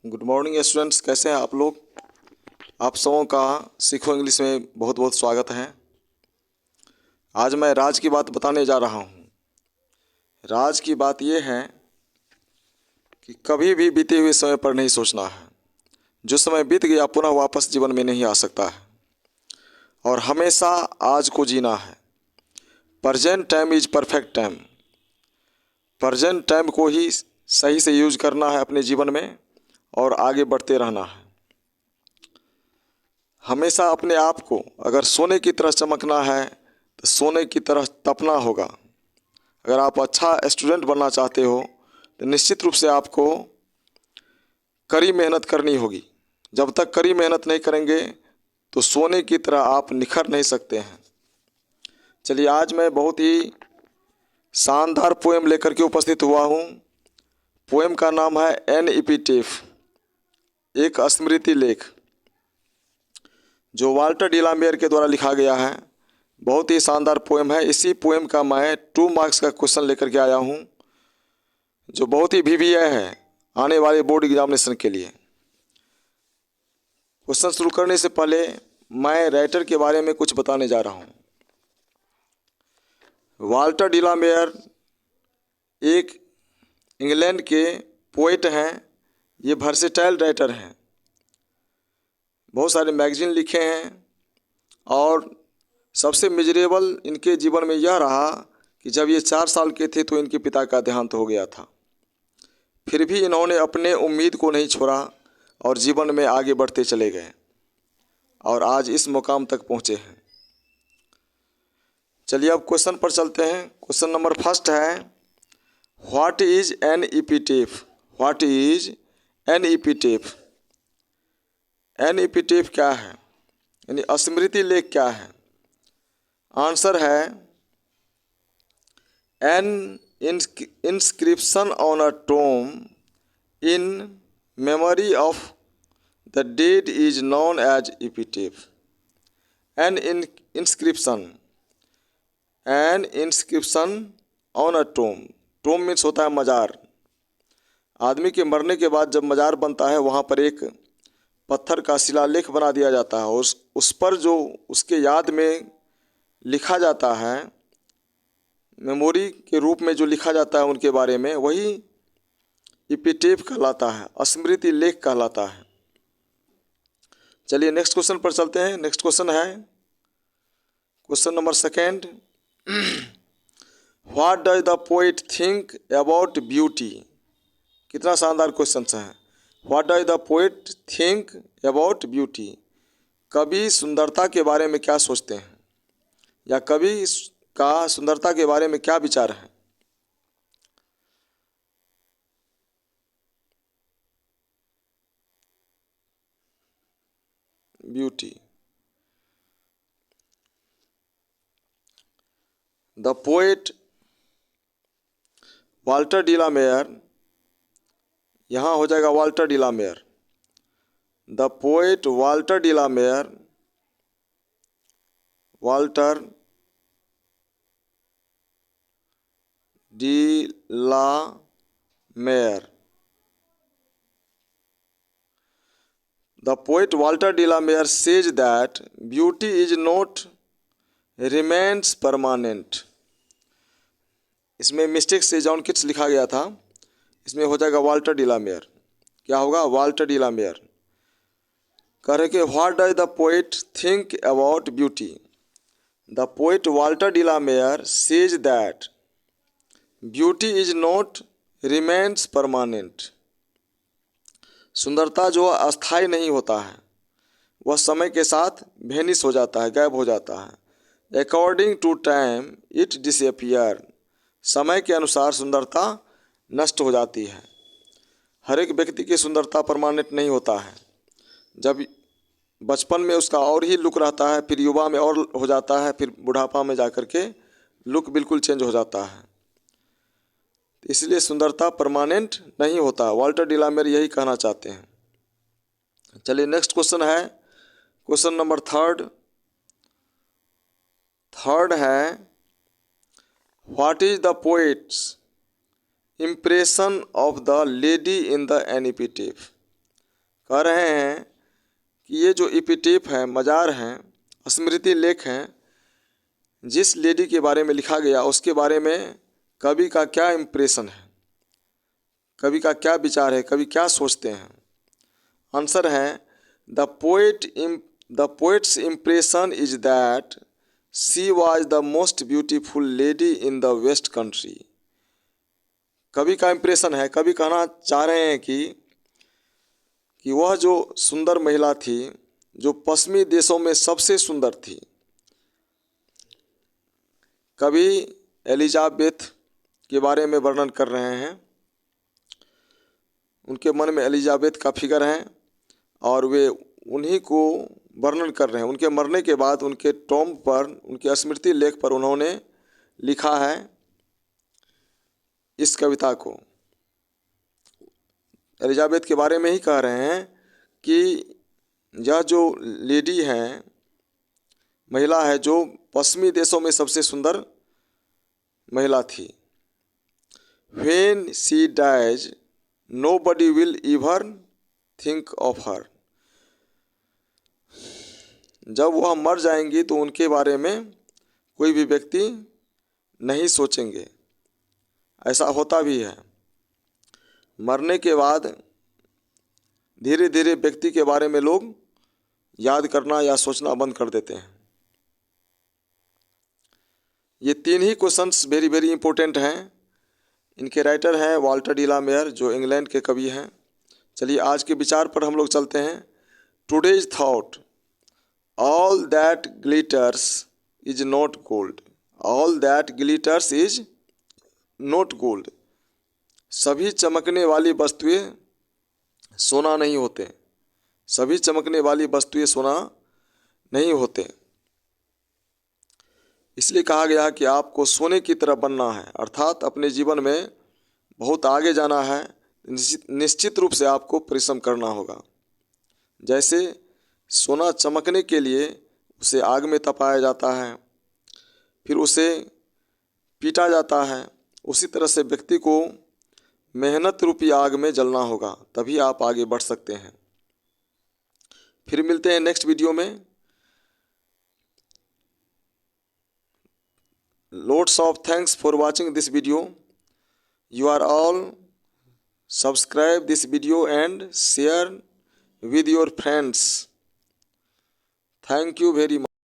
Good morning students, कैसे हैं आप लोग। आप सबों का सीखो इंग्लिश में बहुत बहुत स्वागत है। आज मैं राज की बात बताने जा रहा हूँ। राज की बात यह है कि कभी भी बीते हुए समय पर नहीं सोचना है। जो समय बीत गया पुनः वापस जीवन में नहीं आ सकता है और हमेशा आज को जीना है। Present time is perfect time. Present time को ही सही से यूज करना है अपने जीवन में और आगे बढ़ते रहना है। हमेशा अपने आप को अगर सोने की तरह चमकना है तो सोने की तरह तपना होगा। अगर आप अच्छा स्टूडेंट बनना चाहते हो तो निश्चित रूप से आपको कड़ी मेहनत करनी होगी। जब तक कड़ी मेहनत नहीं करेंगे तो सोने की तरह आप निखर नहीं सकते हैं। चलिए, आज मैं बहुत ही शानदार पोएम लेकर के उपस्थित हुआ हूँ। पोएम का नाम है एन इपिटेफ, एक स्मृति लेख, जो वाल्टर डिलामेयर के द्वारा लिखा गया है। बहुत ही शानदार पोएम है। इसी पोएम का मैं 2 मार्क्स का क्वेश्चन लेकर के आया हूँ, जो बहुत ही VVI है आने वाले बोर्ड एग्जामिनेशन के लिए। क्वेश्चन शुरू करने से पहले मैं राइटर के बारे में कुछ बताने जा रहा हूँ। वाल्टर डिलामेयर एक इंग्लैंड के पोएट हैं। ये वर्सेटाइल राइटर हैं। बहुत सारे मैगजीन लिखे हैं और सबसे मिजरेबल इनके जीवन में यह रहा कि जब ये 4 साल के थे तो इनके पिता का देहांत हो गया था। फिर भी इन्होंने अपने उम्मीद को नहीं छोड़ा और जीवन में आगे बढ़ते चले गए और आज इस मुकाम तक पहुँचे हैं। चलिए अब क्वेश्चन पर चलते हैं। क्वेश्चन नंबर फर्स्ट है, what is an epitaph. What is an epitaph. An epitaph क्या है, यानी स्मृति लेख क्या है। आंसर है an inscription on a tomb in memory of the dead is known as epitaph. An inscription on a tomb. Tomb means होता है मजार। आदमी के मरने के बाद जब मजार बनता है वहाँ पर एक पत्थर का शिलालेख बना दिया जाता है और उस पर जो उसके याद में लिखा जाता है, मेमोरी के रूप में जो लिखा जाता है उनके बारे में, वही इपिटेफ कहलाता है, स्मृति लेख कहलाता है। चलिए नेक्स्ट क्वेश्चन पर चलते हैं। नेक्स्ट क्वेश्चन है question number second, what does the poet think about beauty. कितना शानदार क्वेश्चन है। What does the poet think about beauty. कवि सुंदरता के बारे में क्या सोचते हैं, या कवि का सुंदरता के बारे में क्या विचार है। Beauty. The poet Walter de la Mare, यहाँ हो जाएगा Walter de la Mare. The poet Walter de la Mare, Walter de la Mare. The poet Walter de la Mare says that beauty is not remains permanent. इसमें मिस्टेक से जॉन किट्स लिखा गया था, इसमें हो जाएगा वाल्टर डी ला मेयर। क्या होगा, वाल्टर डी ला मेयर। कह रहे कि what does the poet think about beauty. The poet Walter de la Mare says that beauty is not remains permanent. सुंदरता जो अस्थाई नहीं होता है, वह समय के साथ वेनिश हो जाता है, गायब हो जाता है। According to time it disappear. समय के अनुसार सुंदरता नष्ट हो जाती है। हर एक व्यक्ति की सुंदरता परमानेंट नहीं होता है। जब बचपन में उसका और ही लुक रहता है, फिर युवा में और हो जाता है, फिर बुढ़ापा में जाकर के लुक बिल्कुल चेंज हो जाता है। इसलिए सुंदरता परमानेंट नहीं होता। वाल्टर डी ला मेयर यही कहना चाहते हैं। चलिए नेक्स्ट क्वेश्चन है क्वेश्चन नंबर थर्ड है, what is the poet's impression of the lady in the an epitaph. कह रहे हैं कि ये जो एपिटेफ है, मजार हैं, स्मृति लेख हैं, जिस लेडी के बारे में लिखा गया उसके बारे में कवि का क्या इम्प्रेशन है, कवि का क्या विचार है, कवि क्या सोचते हैं। आंसर है the poet's impression is that she was the most beautiful lady in the west country. कवि का इम्प्रेशन है, कवि कहना चाह रहे हैं कि वह जो सुंदर महिला थी जो पश्चिमी देशों में सबसे सुंदर थी। कवि एलिजाबेथ के बारे में वर्णन कर रहे हैं। उनके मन में एलिजाबेथ का फिगर है और वे उन्हीं को वर्णन कर रहे हैं। उनके मरने के बाद उनके टॉम्ब पर, उनके स्मृति लेख पर उन्होंने लिखा है इस कविता को। एलिजाबेथ के बारे में ही कह रहे हैं कि यह जो लेडी है, महिला है, जो पश्चिमी देशों में सबसे सुंदर महिला थी। When she dies, nobody will ever think of her। जब वह मर जाएंगी तो उनके बारे में कोई भी व्यक्ति नहीं सोचेंगे। ऐसा होता भी है। मरने के बाद धीरे धीरे व्यक्ति के बारे में लोग याद करना या सोचना बंद कर देते हैं। ये तीन ही क्वेश्चंस वेरी वेरी इंपॉर्टेंट हैं। इनके राइटर हैं वाल्टर डी ला मेयर, जो इंग्लैंड के कवि हैं। चलिए आज के विचार पर हम लोग चलते हैं। Today's thought, all that glitters is not gold. All that glitters is not gold. सभी चमकने वाली वस्तुएं सोना नहीं होते। सभी चमकने वाली वस्तुएं सोना नहीं होते। इसलिए कहा गया कि आपको सोने की तरह बनना है, अर्थात अपने जीवन में बहुत आगे जाना है। निश्चित रूप से आपको परिश्रम करना होगा। जैसे सोना चमकने के लिए उसे आग में तपाया जाता है, फिर उसे पीटा जाता है, उसी तरह से व्यक्ति को मेहनत रूपी आग में जलना होगा, तभी आप आगे बढ़ सकते हैं। फिर मिलते हैं नेक्स्ट वीडियो में। Lots of thanks for watching this video. You are all subscribe this video and share with your friends. Thank you very much.